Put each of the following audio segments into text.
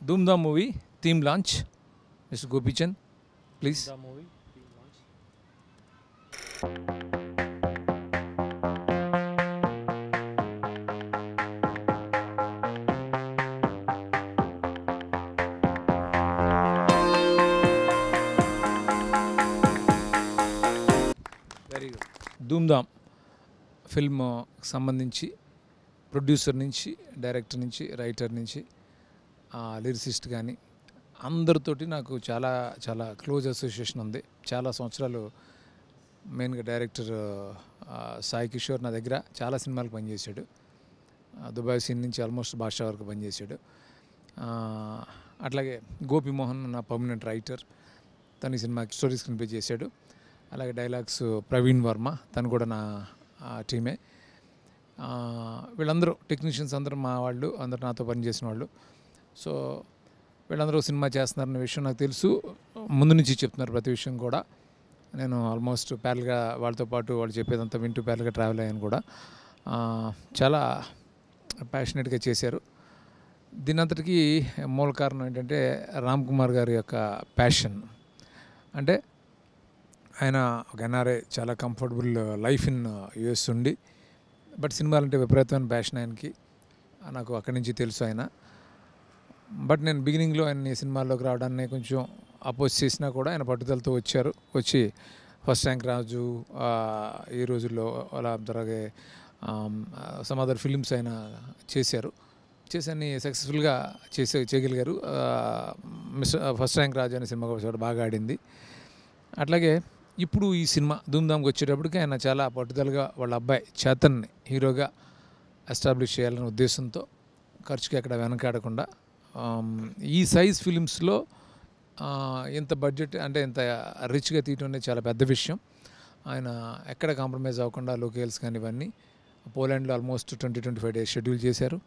Doomda movie theme launch. Mr. Gopichan, please. The movie theme launch. Very good. Dhoom Dham film సంబంధించి producer నుంచి, director నుంచి, writer నుంచి, lyricist కానీ అందరితోటి నాకు చాలా చాలా క్లోజ్ అసోసియేషన్ ఉంది. చాలా సంవత్సరాలు మెయిన్గా డైరెక్టర్ సాయి కిషోర్ నా దగ్గర చాలా సినిమాలకు పనిచేశాడు. దుబాయ్ సీన్ నుంచి ఆల్మోస్ట్ బాషా వరకు పనిచేశాడు. అట్లాగే గోపిమోహన్ నా పర్మనెంట్ రైటర్, తన సినిమాకి స్టోరీ స్క్రీన్ ప్లే చేశాడు. అలాగే డైలాగ్స్ ప్రవీణ్ వర్మ, తను కూడా నా టీమే. వీళ్ళందరూ టెక్నీషియన్స్ అందరూ మా వాళ్ళు, అందరూ నాతో పనిచేసిన వాళ్ళు. సో వీళ్ళందరూ సినిమా చేస్తున్నారన్న విషయం నాకు తెలుసు. ముందు నుంచి చెప్తున్నారు ప్రతి విషయం కూడా. నేను ఆల్మోస్ట్ ప్యారల్గా వాళ్ళతో పాటు వాళ్ళు చెప్పేదంతా వింటూ ప్యారల్గా ట్రావెల్ అయ్యాను కూడా. చాలా ప్యాషనెట్గా చేశారు. దీనంతటికీ మూల కారణం ఏంటంటే రామ్ కుమార్ గారి యొక్క ప్యాషన్. అంటే ఆయన ఒక ఎన్ఆర్ఐ, చాలా కంఫర్టబుల్ లైఫ్ ఇన్ యూఎస్ ఉండి, బట్ సినిమాలంటే విపరీతమైన ప్యాషన్ ఆయనకి. నాకు అక్కడి నుంచి తెలుసు ఆయన. బట్ నేను బిగినింగ్లో ఆయన ఈ సినిమాల్లోకి రావడాన్ని కొంచెం అపోజ్ చేసినా కూడా ఆయన పట్టుదలతో వచ్చి ఫస్ట్ ర్యాంక్ రాజు ఈ రోజుల్లో అలా అలాగే సమ్ అదర్ ఫిలిమ్స్ ఆయన చేసి అన్ని సక్సెస్ఫుల్గా చేయగలిగారు. ఫస్ట్ ర్యాంక్ రాజు అనే సినిమా కూడా బాగా ఆడింది. అట్లాగే ఇప్పుడు ఈ సినిమా ధూమ్ధామ్కి వచ్చేటప్పటికి ఆయన చాలా పట్టుదలగా వాళ్ళ అబ్బాయి చేతన్ని హీరోగా ఎస్టాబ్లిష్ చేయాలనే ఉద్దేశంతో ఖర్చుకి ఎక్కడ వెనకాడకుండా ఈ సైజ్ ఫిలిమ్స్లో ఇంత బడ్జెట్ అంటే ఇంత రిచ్గా తీయటం అనేది చాలా పెద్ద విషయం. ఆయన ఎక్కడ కాంప్రమైజ్ అవ్వకుండా లొకేల్స్ కానీ ఇవన్నీ పోలాండ్లో ఆల్మోస్ట్ 20-25 డేస్ షెడ్యూల్ చేశారు.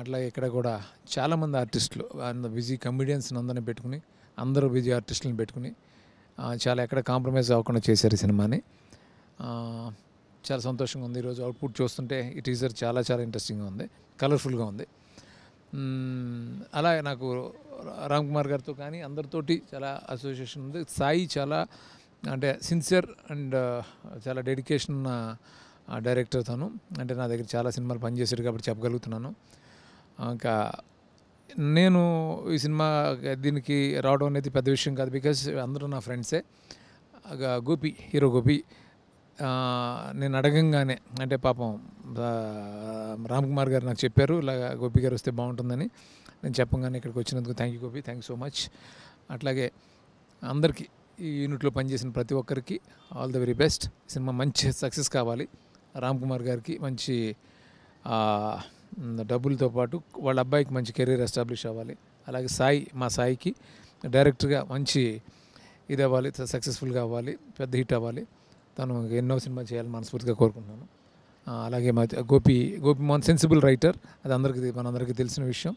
అట్లాగే ఇక్కడ కూడా చాలామంది ఆర్టిస్టులు, బిజీ కమెడియన్స్ని అందరినీ పెట్టుకుని, అందరూ బిజీ ఆర్టిస్టులను పెట్టుకుని చాలా ఎక్కడ కాంప్రమైజ్ అవ్వకుండా చేశారు ఈ సినిమాని. చాలా సంతోషంగా ఉంది. ఈరోజు అవుట్పుట్ చూస్తుంటే ఈ టీజర్ చాలా చాలా ఇంట్రెస్టింగ్గా ఉంది, కలర్ఫుల్గా ఉంది. అలాగే నాకు రామ్ కుమార్ గారితో కానీ అందరితోటి చాలా అసోసియేషన్ ఉంది. సాయి చాలా అంటే సిన్సియర్ అండ్ చాలా డెడికేషన్ ఉన్న డైరెక్టర్ తను. అంటే నా దగ్గర చాలా సినిమాలు పనిచేశాడు కాబట్టి చెప్పగలుగుతున్నాను. ఇంకా నేను ఈ సినిమా దీనికి రావడం అనేది పెద్ద విషయం కాదు, బికాజ్ అందరూ నా ఫ్రెండ్సే. హీరో గోపి నేను అడగంగానే, అంటే పాపం రామ్ కుమార్ గారు నాకు చెప్పారు ఇలా గోపి గారు వస్తే బాగుంటుందని. నేను చెప్పగానే ఇక్కడికి వచ్చినందుకు thank you Gopi, thank you so much. అట్లాగే అందరికీ ఈ యూనిట్లో పనిచేసిన ప్రతి ఒక్కరికి all the very best. Cinema మంచి సక్సెస్ కావాలి. రామ్ కుమార్ గారికి మంచి డబ్బులతో పాటు వాళ్ళ అబ్బాయికి మంచి కెరీర్ ఎస్టాబ్లిష్ అవ్వాలి. అలాగే మా సాయికి డైరెక్టర్గా మంచి ఇది అవ్వాలి, సక్సెస్ఫుల్గా అవ్వాలి, పెద్ద హిట్ అవ్వాలి. తను ఎన్నో సినిమా చేయాలని మనస్ఫూర్తిగా కోరుకుంటున్నాను. అలాగే గోపిమోహన్ సెన్సిబుల్ రైటర్, అది మనందరికీ తెలిసిన విషయం.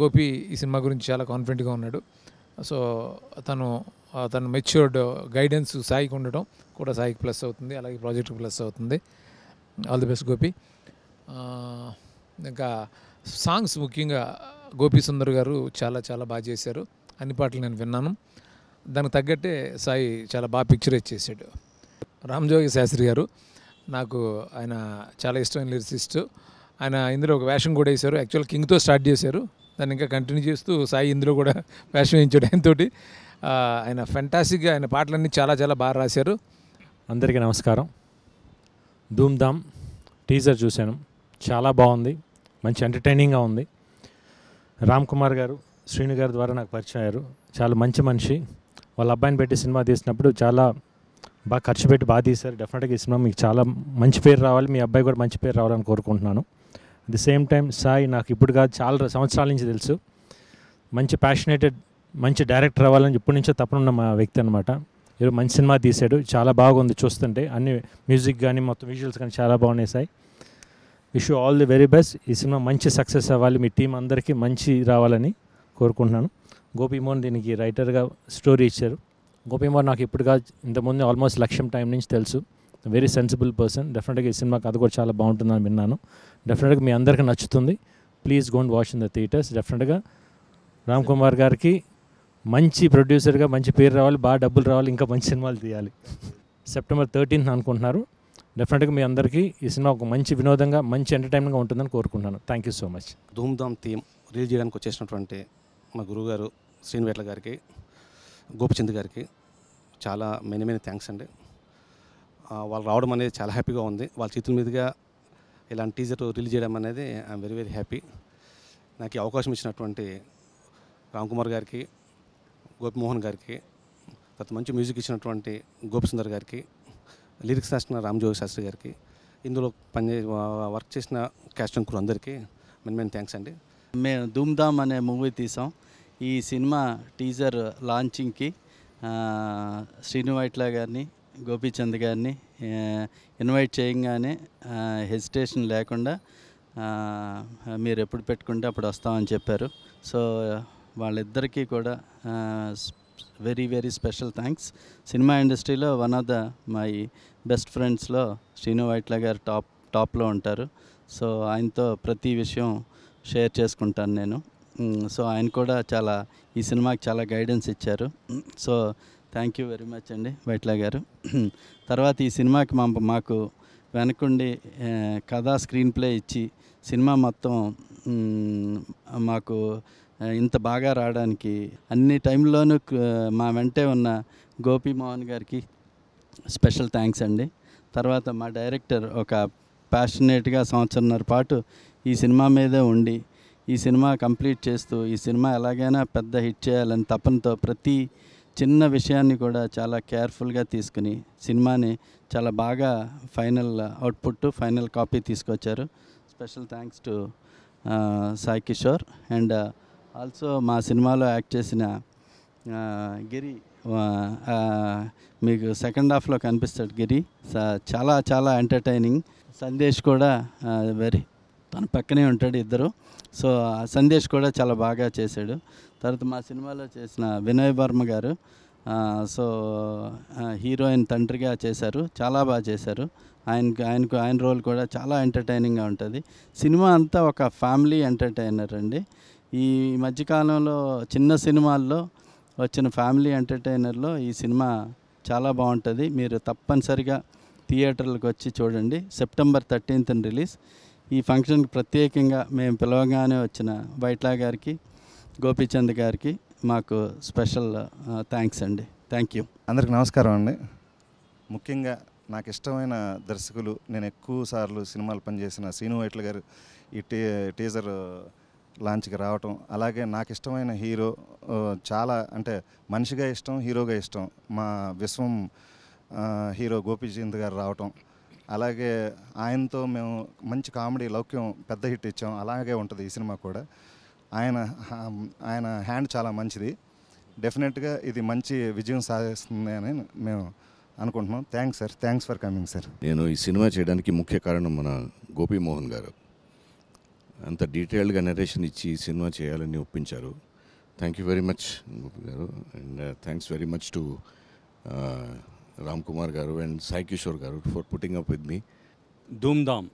గోపి ఈ సినిమా గురించి చాలా కాన్ఫిడెంట్గా ఉన్నాడు. సో తను మెచ్యూర్డ్ గైడెన్స్ సాయికి ఉండటం కూడా సాయికి ప్లస్ అవుతుంది, అలాగే ప్రాజెక్ట్కి ప్లస్ అవుతుంది. All the best Gopi. ఇంకా సాంగ్స్ ముఖ్యంగా గోపి సుందర్ గారు చాలా చాలా బాగా చేశారు. అన్ని పాటలు నేను విన్నాను. దానికి తగ్గట్టే సాయి చాలా బాగా పిక్చరైజ్ చేశాడు. రామ్జోగి శాస్త్రి గారు నాకు ఆయన చాలా ఇష్టమైన లిరిసిస్ట్. ఆయన ఇందులో ఒక వేషం కూడా వేశారు. యాక్చువల్ కింగ్తో స్టార్ట్ చేశారు, దాన్ని ఇంకా కంటిన్యూ చేస్తూ సాయి ఇందులో కూడా వేషం వేయించాడు ఆయనతోటి. ఆయన ఫెంటాస్టిక్గా ఆయన పాటలన్నీ చాలా చాలా బాగా రాశారు. అందరికీ నమస్కారం. ధూమ్ధామ్ టీజర్ చూశాను, చాలా బాగుంది, మంచి ఎంటర్టైనింగ్గా ఉంది. రామ్ కుమార్ గారు శ్రీను గారి ద్వారా నాకు పరిచయం అయ్యారు. చాలా మంచి మనిషి. వాళ్ళ అబ్బాయిని పెట్టి సినిమా తీసినప్పుడు చాలా బాగా ఖర్చు పెట్టి బాగా తీశారు. డెఫినెట్గా ఈ సినిమా మీకు చాలా మంచి పేరు రావాలి, మీ అబ్బాయి కూడా మంచి పేరు రావాలని కోరుకుంటున్నాను. At the same time Sai నాకు ఇప్పుడు కాదు, చాలా సంవత్సరాల నుంచి తెలుసు. మంచి ప్యాషనేటెడ్, మంచి డైరెక్టర్ అవ్వాలని ఇప్పటి నుంచో తప్పనున్న మా వ్యక్తి అనమాట. ఈరోజు మంచి సినిమా తీశాడు, చాలా బాగుంది చూస్తుంటే. అన్ని మ్యూజిక్ కానీ మొత్తం విజువల్స్ కానీ చాలా బాగున్నాయి. Sai, wish you all the very best. ఈ సినిమా మంచి సక్సెస్ అవ్వాలి, మీ టీం అందరికీ మంచి రావాలని కోరుకుంటున్నాను. గోపిమోహన్ దీనికి రైటర్గా స్టోరీ ఇచ్చారు. గోపిమోహన్ నాకు ఇప్పుడు కాదు, ఇంతకుముందు ఆల్మోస్ట్ లక్ష్యం టైం నుంచి తెలుసు. Very sensible person. డెఫినెట్గా ఈ సినిమా కథ కూడా చాలా బాగుంటుందని విన్నాను. డెఫినెట్గా మీ అందరికీ నచ్చుతుంది. Please గోంట్ watch in the theatres. డెఫినెట్గా రామ్ కుమార్ గారికి మంచి ప్రొడ్యూసర్గా మంచి పేరు రావాలి, బాగా డబ్బులు రావాలి, ఇంకా మంచి సినిమాలు తీయాలి. సెప్టెంబర్ 13th అనుకుంటున్నారు. డెఫినెట్గా మీ అందరికీ ఈ సినిమా ఒక మంచి వినోదంగా మంచి ఎంటర్టైన్మెంట్గా ఉంటుందని కోరుకుంటున్నాను. Thank you so much. Dhoom Dham theme release చేయడానికి వచ్చేసినటువంటి మా గురువుగారు శ్రీనివేట్ల గారికి, గోపిచంద్ గారికి చాలా మెనీ థ్యాంక్స్ అండి. వాళ్ళు రావడం అనేది చాలా హ్యాపీగా ఉంది. వాళ్ళ చేతుల మీదుగా ఇలాంటి టీజర్ రిలీజ్ చేయడం అనేది ఐఎమ్ వెరీ హ్యాపీ. నాకు ఈ అవకాశం ఇచ్చినటువంటి రామ్ కుమార్ గారికి, గోపిమోహన్ గారికి, తర్వాత మంచి మ్యూజిక్ ఇచ్చినటువంటి గోపిసుందర్ గారికి, లిరిక్స్ రాసిన రామ్జోగి శాస్త్రి గారికి, ఇందులో వర్క్ చేసిన క్యాస్ట్ అండ్ క్రూ అందరికీ మెనీ థ్యాంక్స్ అండి. మేము ధూమ్ధామ్ అనే మూవీ తీసాం. ఈ సినిమా టీజర్ లాంచింగ్కి శ్రీనివైట్ల గారిని, గోపీచంద్ గారిని ఇన్వైట్ చేయగానే హెసిటేషన్ లేకుండా మీరు ఎప్పుడు పెట్టుకుంటే అప్పుడు వస్తామని చెప్పారు. సో వాళ్ళిద్దరికీ కూడా వెరీ స్పెషల్ థ్యాంక్స్. సినిమా ఇండస్ట్రీలో one of the my best ఫ్రెండ్స్లో శ్రీనివైట్ల గారు టాప్లో ఉంటారు. సో ఆయనతో ప్రతి విషయం షేర్ చేసుకుంటాను నేను. సో ఆయన కూడా ఈ సినిమాకి చాలా గైడెన్స్ ఇచ్చారు. So thank you very much అండి వైట్ల గారు. తర్వాత ఈ సినిమాకి మాకు వెనకుండి కథా స్క్రీన్ ప్లే ఇచ్చి సినిమా మొత్తం మాకు ఇంత బాగా రావడానికి అన్ని టైంలోనూ మా వెంటే ఉన్న గోపీమోహన్ గారికి స్పెషల్ థ్యాంక్స్ అండి. తర్వాత మా డైరెక్టర్ ఒక ప్యాషనేట్గా సంవత్సరన్నర పాటు ఈ సినిమా మీదే ఉండి ఈ సినిమా కంప్లీట్ చేస్తూ ఈ సినిమా ఎలాగైనా పెద్ద హిట్ చేయాలని తపనతో ప్రతి చిన్న విషయాన్ని కూడా చాలా కేర్ఫుల్గా తీసుకుని సినిమాని చాలా బాగా ఫైనల్ అవుట్పుట్ ఫైనల్ కాపీ తీసుకొచ్చారు. Special thanks to Sai Kishore. And also మా సినిమాలో యాక్ట్ చేసిన గిరి, మీకు సెకండ్ హాఫ్లో కనిపిస్తాడు గిరి, చాలా ఎంటర్టైనింగ్. సందేశ్ కూడా తన పక్కనే ఉంటాడు ఇద్దరు. సో సందేశ్ కూడా చాలా బాగా చేశాడు. తర్వాత మా సినిమాలో చేసిన వినయ్ వర్మ గారు సో హీరోయిన్ తండ్రిగా చేశారు, చాలా బాగా చేశారు. ఆయన రోల్ కూడా చాలా ఎంటర్టైనింగ్గా ఉంటుంది. సినిమా అంతా ఒక ఫ్యామిలీ ఎంటర్టైనర్ అండి. ఈ మధ్యకాలంలో చిన్న సినిమాల్లో వచ్చిన ఫ్యామిలీ ఎంటర్టైనర్లో ఈ సినిమా చాలా బాగుంటుంది. మీరు తప్పనిసరిగా థియేటర్లకు వచ్చి చూడండి. September 13th release. ఈ ఫంక్షన్కి ప్రత్యేకంగా మేము పిలవగానే వచ్చిన వైట్ల గారికి, గోపీచంద్ గారికి మాకు స్పెషల్ థ్యాంక్స్ అండి. Thank you. అందరికి నమస్కారం అండి. ముఖ్యంగా నాకు ఇష్టమైన దర్శకులు, నేను ఎక్కువ సార్లు సినిమాలు పనిచేసిన శ్రీనివైట్ల గారు ఈ టీజర్ లాంచ్కి రావటం, అలాగే నాకు ఇష్టమైన హీరో, చాలా అంటే మనిషిగా ఇష్టం, హీరోగా ఇష్టం మా విశ్వం హీరో గోపీచంద్ గారు రావటం, అలాగే ఆయనతో మేము మంచి కామెడీ లౌక్యం పెద్ద హిట్ ఇచ్చాం. అలాగే ఉంటుంది ఈ సినిమా కూడా. ఆయన హ్యాండ్ చాలా మంచిది. డెఫినెట్గా ఇది మంచి విజయం సాధిస్తుంది అని మేము అనుకుంటున్నాం. Thanks sir, thanks for coming sir. నేను ఈ సినిమా చేయడానికి ముఖ్య కారణం మన గోపీమోహన్ గారు. అంత డీటెయిల్డ్గా నరేషన్ ఇచ్చి ఈ సినిమా చేయాలని ఒప్పించారు. Thank you very much Gopi గారు. And thanks very much to Ram Kumar గారు అండ్ సాయి కిషోర్ గారు for putting up with me. Dhoom Dham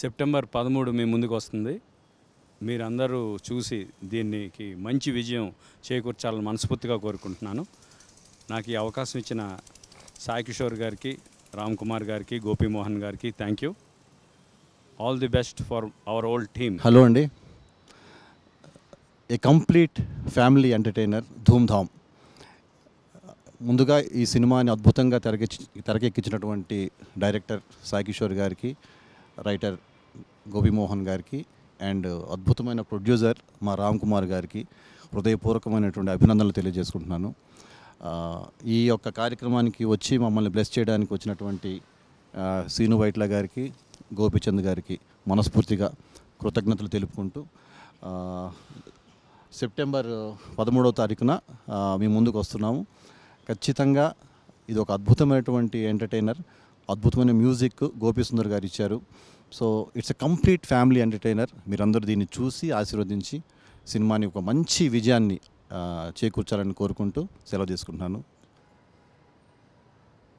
September 13 మీ ముందుకు వస్తుంది. మీరందరూ చూసి దీనికి మంచి విజయం చేకూర్చాలని మనస్ఫూర్తిగా కోరుకుంటున్నాను. నాకు ఈ అవకాశం ఇచ్చిన సాయి కిషోర్ గారికి, రామ్ కుమార్ గారికి, గోపీమోహన్ గారికి thank you. All the best for our old team. Hello అండి. A complete family entertainer Dhoom Dham. ముందుగా ఈ సినిమాని అద్భుతంగా తెరకెక్కించినటువంటి డైరెక్టర్ సాయి కిషోర్ గారికి, రైటర్ గోపీమోహన్ గారికి అండ్ అద్భుతమైన ప్రొడ్యూసర్ మా రామ్ కుమార్ గారికి హృదయపూర్వకమైనటువంటి అభినందనలు తెలియజేసుకుంటున్నాను. ఈ యొక్క కార్యక్రమానికి వచ్చి మమ్మల్ని బ్లెస్ చేయడానికి వచ్చినటువంటి శ్రీనివైట్ల గారికి, గోపీచంద్ గారికి మనస్ఫూర్తిగా కృతజ్ఞతలు తెలుపుకుంటూ సెప్టెంబర్ 13వ తారీఖున మీ ముందుకు వస్తున్నాము. ఖచ్చితంగా ఇది ఒక అద్భుతమైనటువంటి ఎంటర్టైనర్, అద్భుతమైన మ్యూజిక్ గోపీసుందర్ గారు ఇచ్చారు. So it's a complete family entertainer. మీరందరూ దీన్ని చూసి ఆశీర్వదించి సినిమాని ఒక మంచి విజయాన్ని చేకూర్చాలని కోరుకుంటూ సెలవు తీసుకుంటున్నాను.